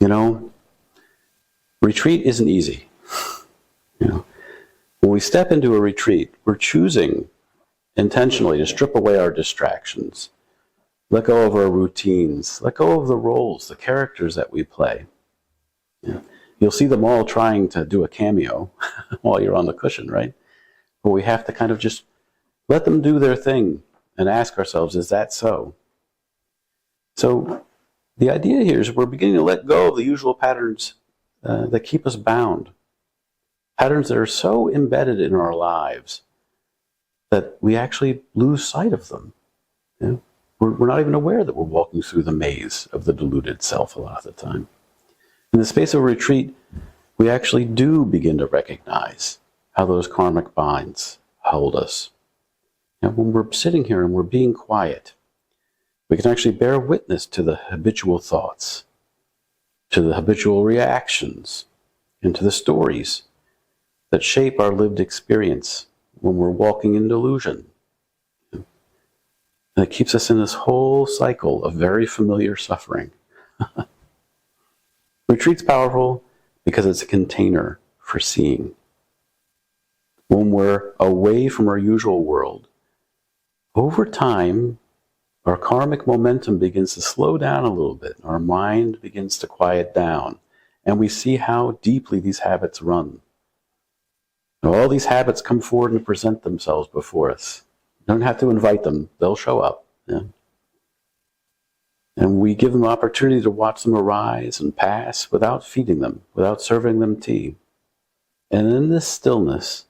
You know, retreat isn't easy. You know, when we step into a retreat, we're choosing intentionally to strip away our distractions, let go of our routines, let go of the roles, the characters that we play. You know, you'll see them all trying to do a cameo while you're on the cushion, right? But we have to kind of just let them do their thing and ask ourselves, is that so? So the idea here is we're beginning to let go of the usual patterns that keep us bound. Patterns that are so embedded in our lives that we actually lose sight of them. You know? We're not even aware that we're walking through the maze of the deluded self a lot of the time. In the space of retreat, we actually do begin to recognize how those karmic binds hold us. And when we're sitting here and we're being quiet, we can actually bear witness to the habitual thoughts, to the habitual reactions, and to the stories that shape our lived experience when we're walking in delusion. And it keeps us in this whole cycle of very familiar suffering. Retreat's powerful because it's a container for seeing. When we're away from our usual world, over time, our karmic momentum begins to slow down a little bit. Our mind begins to quiet down, and we see how deeply these habits run. Now, all these habits come forward and present themselves before us. You don't have to invite them. They'll show up. Yeah? And we give them the opportunity to watch them arise and pass without feeding them, without serving them tea. And in this stillness,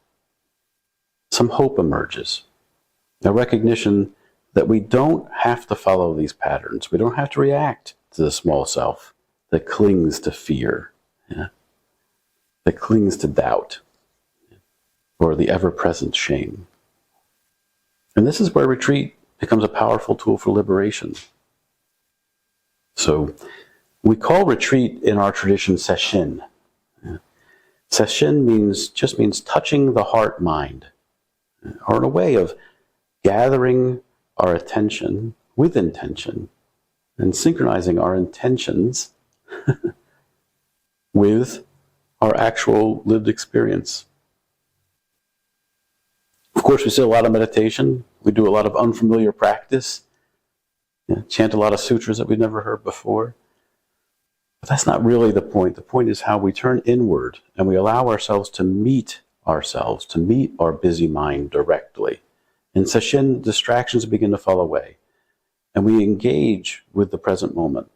some hope emerges. A recognition that we don't have to follow these patterns. We don't have to react to the small self that clings to fear, yeah? That clings to doubt, or the ever-present shame. And this is where retreat becomes a powerful tool for liberation. So we call retreat in our tradition sesshin. Yeah? Sesshin just means touching the heart-mind, or in a way of gathering our attention with intention and synchronizing our intentions with our actual lived experience. Of course, we see a lot of meditation. We do a lot of unfamiliar practice. Chant a lot of sutras that we've never heard before. But that's not really the point. The point is how we turn inward and we allow ourselves, to meet our busy mind directly. In sesshin, distractions begin to fall away, and we engage with the present moment.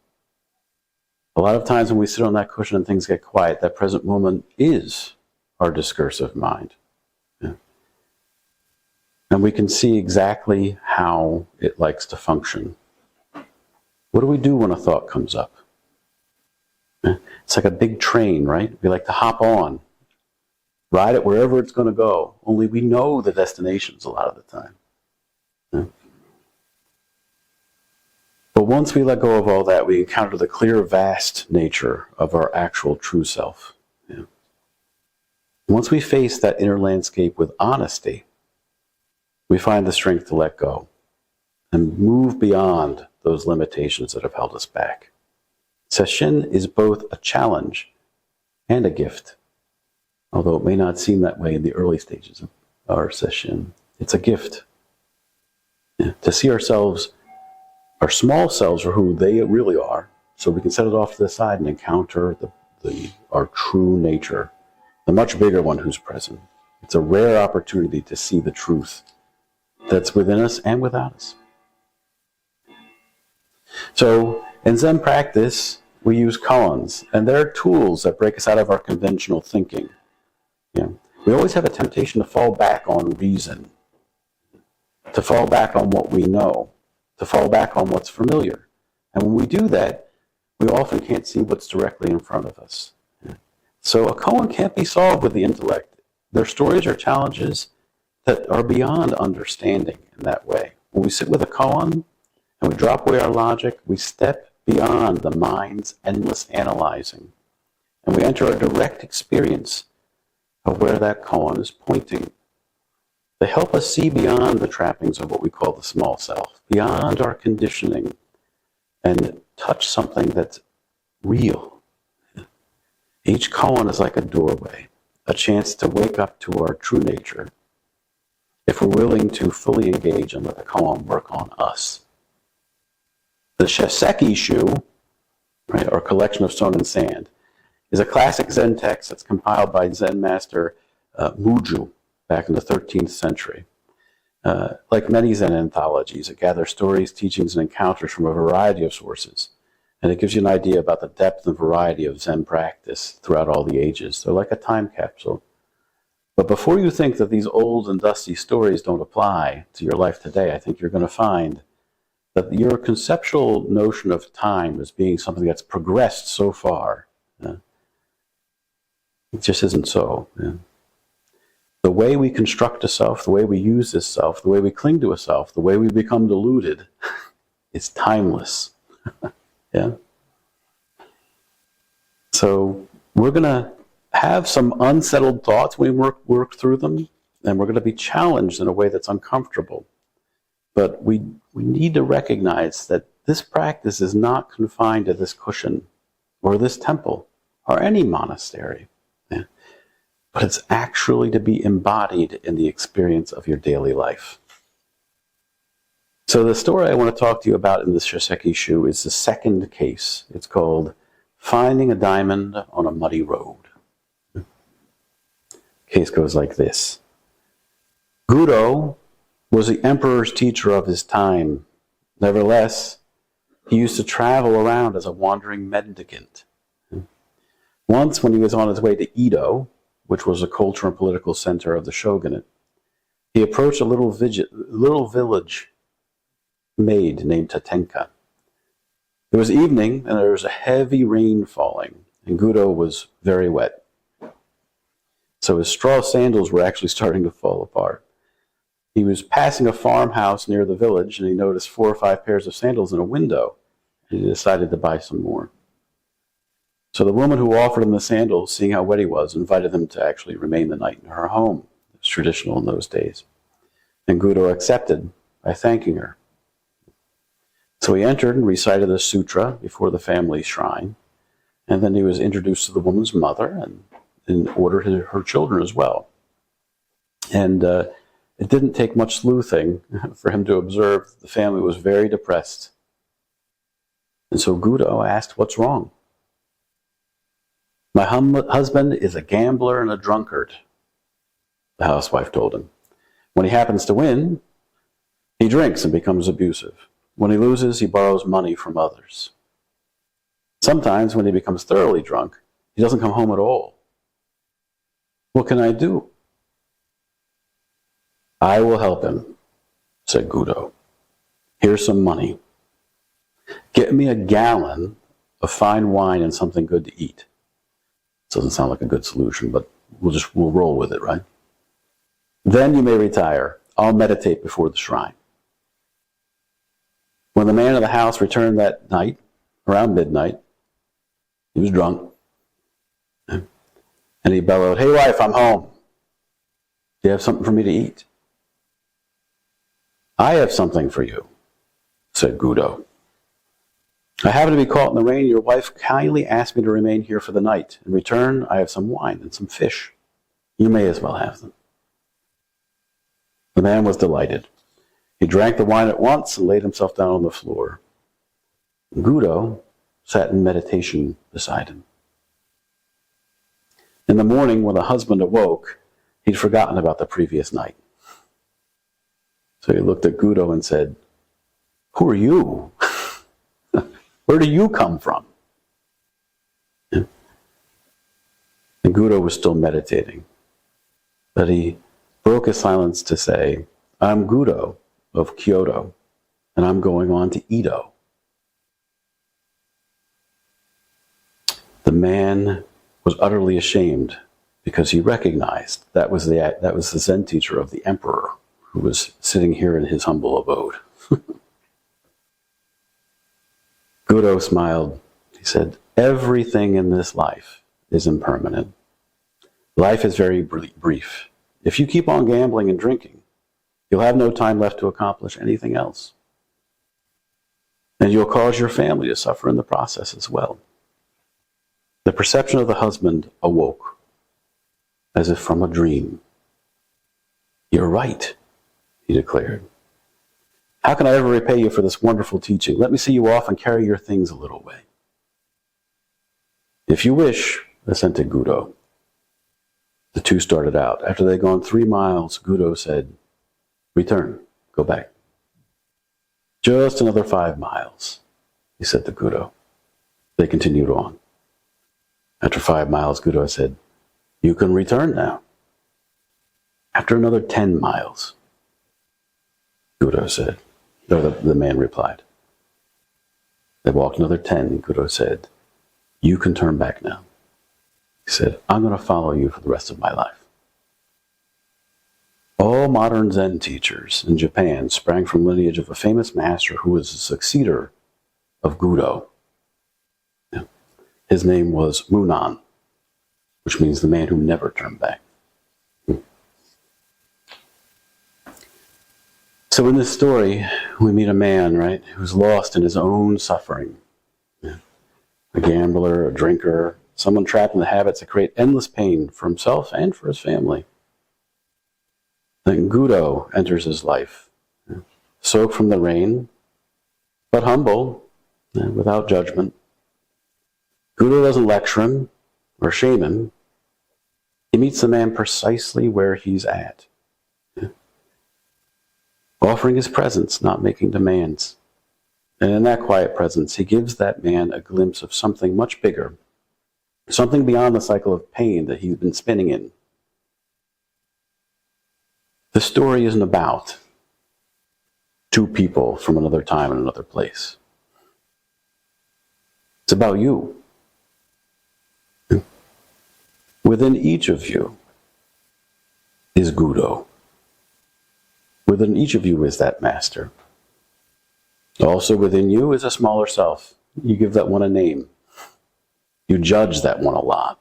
A lot of times when we sit on that cushion and things get quiet, that present moment is our discursive mind. Yeah. And we can see exactly how it likes to function. What do we do when a thought comes up? Yeah. It's like a big train, right? We like to hop on, ride it wherever it's going to go, only we know the destinations a lot of the time. Yeah. But once we let go of all that, we encounter the clear, vast nature of our actual true self. Yeah. Once we face that inner landscape with honesty, we find the strength to let go and move beyond those limitations that have held us back. Sesshin is both a challenge and a gift. Although it may not seem that way in the early stages of our sesshin, it's a gift. Yeah. To see ourselves, our small selves, for who they really are, so we can set it off to the side and encounter our true nature, the much bigger one who's present. It's a rare opportunity to see the truth that's within us and without us. So in Zen practice, we use koans, and they're tools that break us out of our conventional thinking. Yeah. We always have a temptation to fall back on reason, to fall back on what we know, to fall back on what's familiar. And when we do that, we often can't see what's directly in front of us. Yeah. So a koan can't be solved with the intellect. Their stories are challenges that are beyond understanding in that way. When we sit with a koan and we drop away our logic, we step beyond the mind's endless analyzing, and we enter a direct experience of where that koan is pointing. They help us see beyond the trappings of what we call the small self, beyond our conditioning, and touch something that's real, Each koan is like a doorway, a chance to wake up to our true nature if we're willing to fully engage and let the koan work on us. The Shaseki-shu, right, or collection of stone and sand, is a classic Zen text that's compiled by Zen master Muju back in the 13th century. Like many Zen anthologies, it gathers stories, teachings, and encounters from a variety of sources. And it gives you an idea about the depth and variety of Zen practice throughout all the ages. They're like a time capsule. But before you think that these old and dusty stories don't apply to your life today, I think you're going to find that your conceptual notion of time as being something that's progressed so far, it just isn't so. Yeah. The way we construct a self, the way we use this self, the way we cling to a self, the way we become deluded, is timeless. Yeah. So we're going to have some unsettled thoughts when we work through them, and we're going to be challenged in a way that's uncomfortable. But we need to recognize that this practice is not confined to this cushion or this temple or any monastery. Yeah. But it's actually to be embodied in the experience of your daily life. So the story I want to talk to you about in the Shaseki-shu is the second case. It's called Finding a Diamond on a Muddy Road. The case goes like this. Gudo was the emperor's teacher of his time. Nevertheless, he used to travel around as a wandering mendicant. Once, when he was on his way to Edo, which was the cultural and political center of the shogunate, he approached a little village maid named Tatenka. It was evening, and there was a heavy rain falling, and Gudo was very wet. So his straw sandals were actually starting to fall apart. He was passing a farmhouse near the village, and he noticed 4 or 5 pairs of sandals in a window, and he decided to buy some more. So the woman who offered him the sandals, seeing how wet he was, invited him to actually remain the night in her home. It was traditional in those days. And Gudo accepted by thanking her. So he entered and recited the sutra before the family shrine, and then he was introduced to the woman's mother and ordered her children as well. And it didn't take much sleuthing for him to observe the family was very depressed. And so Gudo asked, "What's wrong?" "My husband is a gambler and a drunkard," the housewife told him. "When he happens to win, he drinks and becomes abusive. When he loses, he borrows money from others. Sometimes, when he becomes thoroughly drunk, he doesn't come home at all. What can I do?" "I will help him," said Gudo. "Here's some money. Get me a gallon of fine wine and something good to eat." Doesn't sound like a good solution, but we'll roll with it, right? "Then you may retire. I'll meditate before the shrine." When the man of the house returned that night, around midnight, he was drunk. And he bellowed, "Hey wife, I'm home. Do you have something for me to eat?" "I have something for you," said Gudo. "I happen to be caught in the rain. Your wife kindly asked me to remain here for the night. In return, I have some wine and some fish. You may as well have them." The man was delighted. He drank the wine at once and laid himself down on the floor. Gudo sat in meditation beside him. In the morning, when the husband awoke, he'd forgotten about the previous night. So he looked at Gudo and said, "Who are you? Where do you come from?" And Gudo was still meditating, but he broke his silence to say, "I'm Gudo of Kyoto, and I'm going on to Edo." The man was utterly ashamed because he recognized that was the Zen teacher of the emperor who was sitting here in his humble abode. Gudo smiled. He said, "Everything in this life is impermanent. Life is very brief. If you keep on gambling and drinking, you'll have no time left to accomplish anything else. And you'll cause your family to suffer in the process as well. The perception of the husband awoke, as if from a dream. "You're right," he declared. "How can I ever repay you for this wonderful teaching? Let me see you off and carry your things a little way." "If you wish," assented Gudo. The two started out. After they'd gone 3 miles, Gudo said, "Return, go back." "Just another 5 miles," he said to Gudo. They continued on. After 5 miles, Gudo said, "You can return now." After another 10 miles, Gudo said, or the man replied. They walked another 10, and Gudo said, "You can turn back now." He said, "I'm going to follow you for the rest of my life." All modern Zen teachers in Japan sprang from lineage of a famous master who was a successor of Gudo. His name was Munan, which means the man who never turned back. So in this story, we meet a man, right, who's lost in his own suffering. A gambler, a drinker, someone trapped in the habits that create endless pain for himself and for his family. Then Gudo enters his life, soaked from the rain, but humble, without judgment. Gudo doesn't lecture him or shame him. He meets the man precisely where he's at, offering his presence, not making demands. And in that quiet presence, he gives that man a glimpse of something much bigger, something beyond the cycle of pain that he's been spinning in. The story isn't about two people from another time and another place. It's about you. Within each of you is Gudo. Within each of you is that master. Also within you is a smaller self. You give that one a name. You judge that one a lot.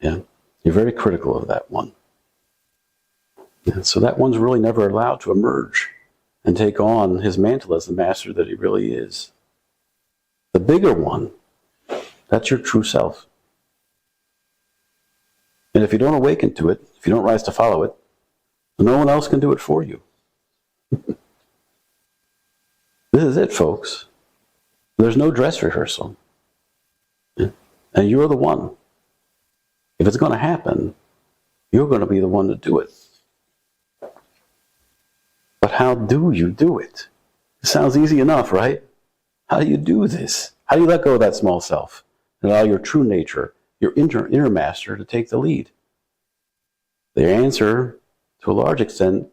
Yeah? You're very critical of that one. Yeah? So that one's really never allowed to emerge and take on his mantle as the master that he really is. The bigger one, that's your true self. And if you don't awaken to it, if you don't rise to follow it, no one else can do it for you. This is it, folks. There's no dress rehearsal. And you're the one. If it's going to happen, you're going to be the one to do it. But how do you do it? It sounds easy enough, right? How do you do this? How do you let go of that small self and allow your true nature, your inner master, to take the lead? The answer, to a large extent,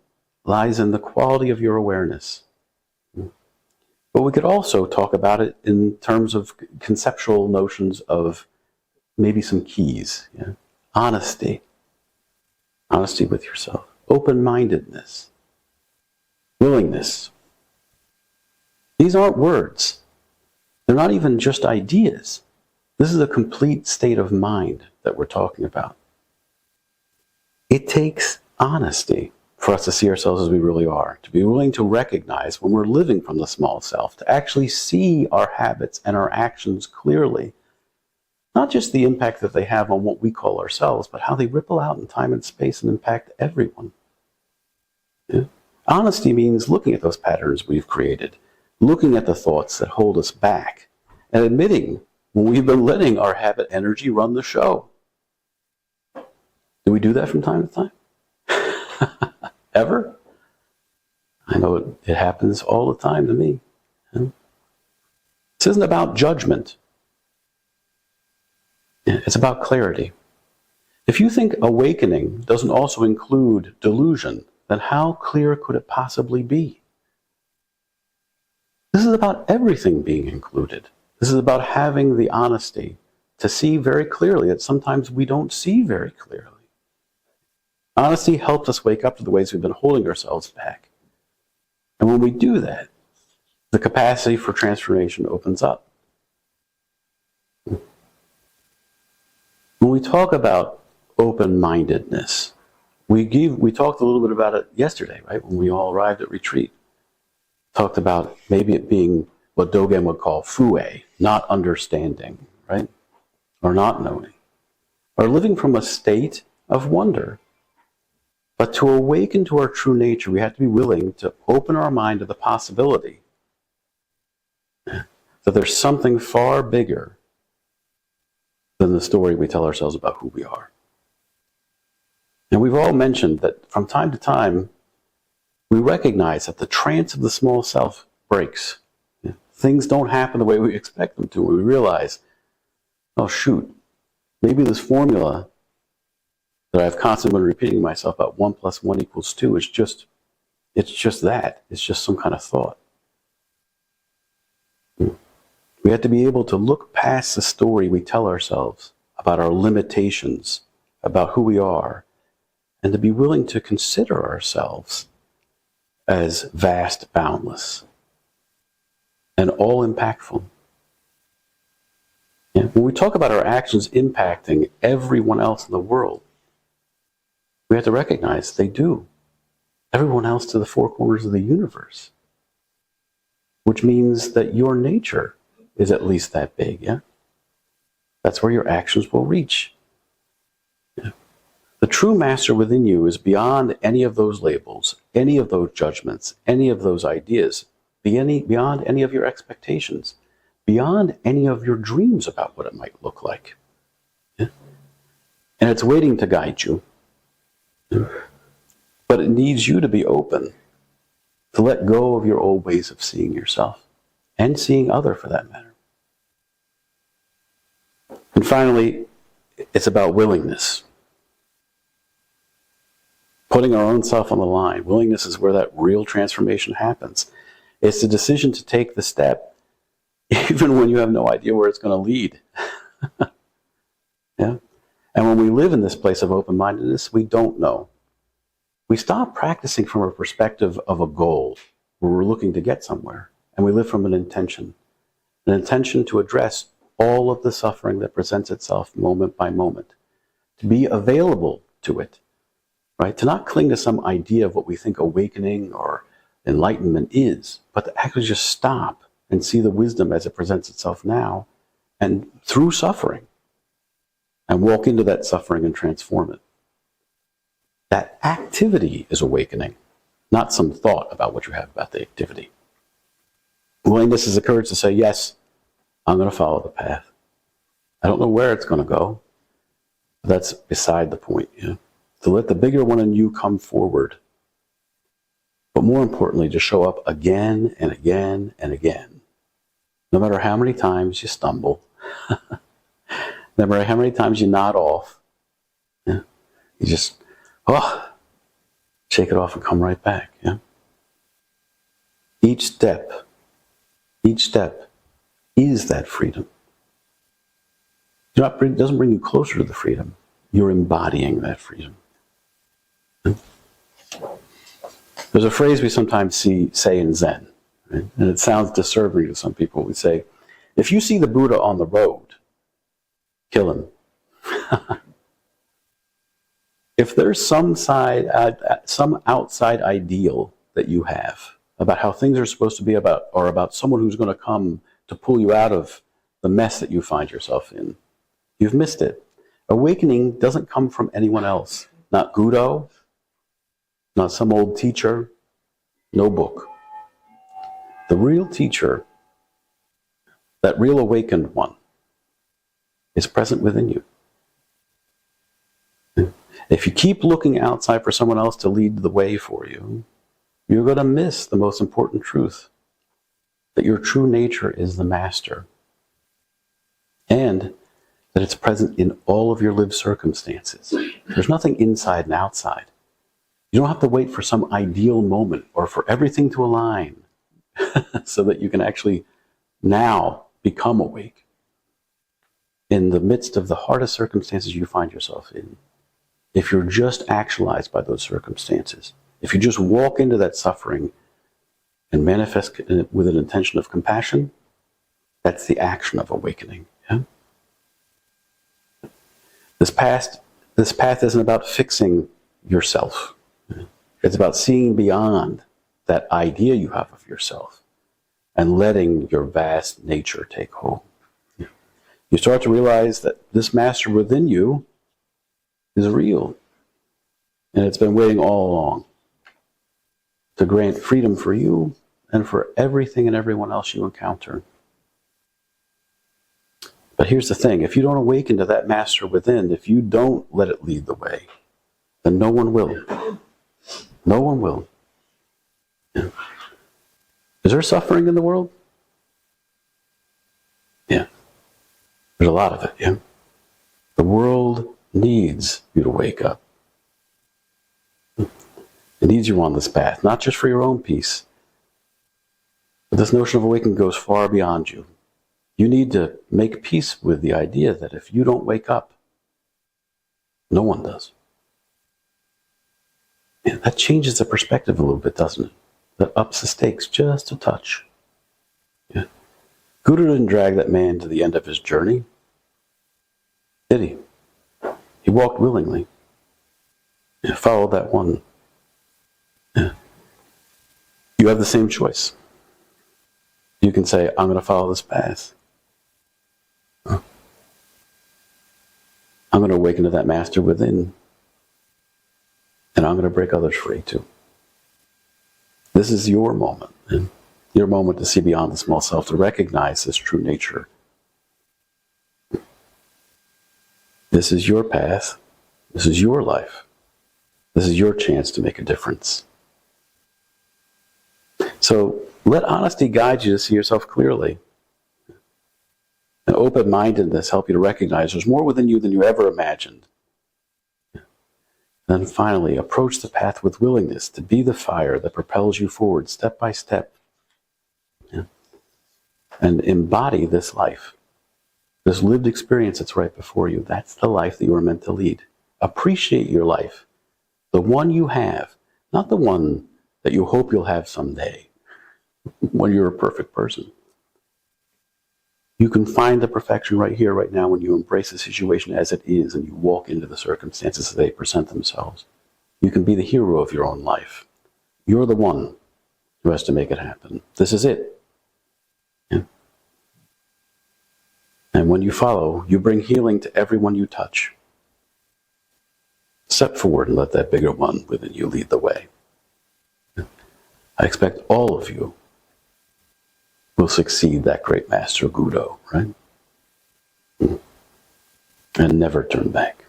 lies in the quality of your awareness. But we could also talk about it in terms of conceptual notions of maybe some keys. Yeah? Honesty. Honesty with yourself. Open-mindedness. Willingness. These aren't words. They're not even just ideas. This is a complete state of mind that we're talking about. It takes honesty for us to see ourselves as we really are, to be willing to recognize when we're living from the small self, to actually see our habits and our actions clearly. Not just the impact that they have on what we call ourselves, but how they ripple out in time and space and impact everyone. Yeah? Honesty means looking at those patterns we've created, looking at the thoughts that hold us back, and admitting when we've been letting our habit energy run the show. Do we do that from time to time? Ever? I know it happens all the time to me. This isn't about judgment. It's about clarity. If you think awakening doesn't also include delusion, then how clear could it possibly be? This is about everything being included. This is about having the honesty to see very clearly that sometimes we don't see very clearly. Honesty helps us wake up to the ways we've been holding ourselves back. And when we do that, the capacity for transformation opens up. When we talk about open-mindedness, we talked a little bit about it yesterday, right? When we all arrived at retreat. Talked about maybe it being what Dogen would call fue, not understanding, right? or not knowing, or living from a state of wonder. But to awaken to our true nature, we have to be willing to open our mind to the possibility that there's something far bigger than the story we tell ourselves about who we are. And we've all mentioned that from time to time, we recognize that the trance of the small self breaks. Things don't happen the way we expect them to. We realize, oh shoot, maybe this formula that I've constantly been repeating myself about 1 + 1 = 2, it's just that. It's just some kind of thought. We have to be able to look past the story we tell ourselves about our limitations, about who we are, and to be willing to consider ourselves as vast, boundless, and all-impactful. When we talk about our actions impacting everyone else in the world, we have to recognize they do. Everyone else to the four corners of the universe. Which means that your nature is at least that big, yeah? That's where your actions will reach. Yeah. The true master within you is beyond any of those labels, any of those judgments, any of those ideas, beyond any of your expectations, beyond any of your dreams about what it might look like. Yeah? And it's waiting to guide you. But it needs you to be open to let go of your old ways of seeing yourself and seeing other, for that matter. And finally, it's about willingness. Putting our own self on the line. Willingness is where that real transformation happens. It's the decision to take the step even when you have no idea where it's going to lead. Yeah? And when we live in this place of open-mindedness, we don't know. We stop practicing from a perspective of a goal where we're looking to get somewhere, and we live from an intention to address all of the suffering that presents itself moment by moment, to be available to it, right? To not cling to some idea of what we think awakening or enlightenment is, but to actually just stop and see the wisdom as it presents itself now, and through suffering, and walk into that suffering and transform it. That activity is awakening, not some thought about what you have about the activity. Willingness is the courage to say, yes, I'm going to follow the path. I don't know where it's going to go, but that's beside the point. Yeah? To let the bigger one in you come forward, but more importantly, to show up again and again and again. No matter how many times you stumble, no matter how many times you nod off, yeah? You just, shake it off and come right back. Yeah? Each step is that freedom. It doesn't bring you closer to the freedom. You're embodying that freedom. Yeah? There's a phrase we sometimes say in Zen, right? And it sounds disturbing to some people. We say, if you see the Buddha on the road, kill him. If there's some outside ideal that you have about how things are supposed to be about, or about someone who's going to come to pull you out of the mess that you find yourself in, you've missed it. Awakening doesn't come from anyone else. Not Gudo, not some old teacher, no book. The real teacher, that real awakened one, is present within you. If you keep looking outside for someone else to lead the way for you, you're going to miss the most important truth, that your true nature is the master, and that it's present in all of your lived circumstances. There's nothing inside and outside. You don't have to wait for some ideal moment or for everything to align so that you can actually now become awake. In the midst of the hardest circumstances you find yourself in, if you're just actualized by those circumstances, if you just walk into that suffering and manifest with an intention of compassion, that's the action of awakening. Yeah? This path isn't about fixing yourself. It's about seeing beyond that idea you have of yourself and letting your vast nature take hold. You start to realize that this master within you is real. And it's been waiting all along to grant freedom for you and for everything and everyone else you encounter. But here's the thing, if you don't awaken to that master within, if you don't let it lead the way, then no one will. No one will. Yeah. Is there suffering in the world? Yeah. There's a lot of it, yeah. The world needs you to wake up. It needs you on this path, not just for your own peace, but this notion of awakening goes far beyond you. You need to make peace with the idea that if you don't wake up, no one does. Yeah, that changes the perspective a little bit, doesn't it? That ups the stakes just a touch. Yeah. Gudo didn't drag that man to the end of his journey, did he? He walked willingly. Yeah, followed that one. Yeah. You have the same choice. You can say, I'm going to follow this path. I'm going to awaken to that master within. And I'm going to break others free too. This is your moment. And your moment to see beyond the small self, to recognize this true nature. This is your path. This is your life. This is your chance to make a difference. So let honesty guide you to see yourself clearly. And open-mindedness help you to recognize there's more within you than you ever imagined. Then finally, approach the path with willingness to be the fire that propels you forward step by step. Yeah. And embody this life, this lived experience that's right before you. That's the life that you are meant to lead. Appreciate your life, the one you have, not the one that you hope you'll have someday when you're a perfect person. You can find the perfection right here, right now, when you embrace the situation as it is and you walk into the circumstances as they present themselves. You can be the hero of your own life. You're the one who has to make it happen. This is it. Yeah. And when you follow, you bring healing to everyone you touch. Step forward and let that bigger one within you lead the way. Yeah. I expect all of you will succeed that great master Gudo, right? And never turn back.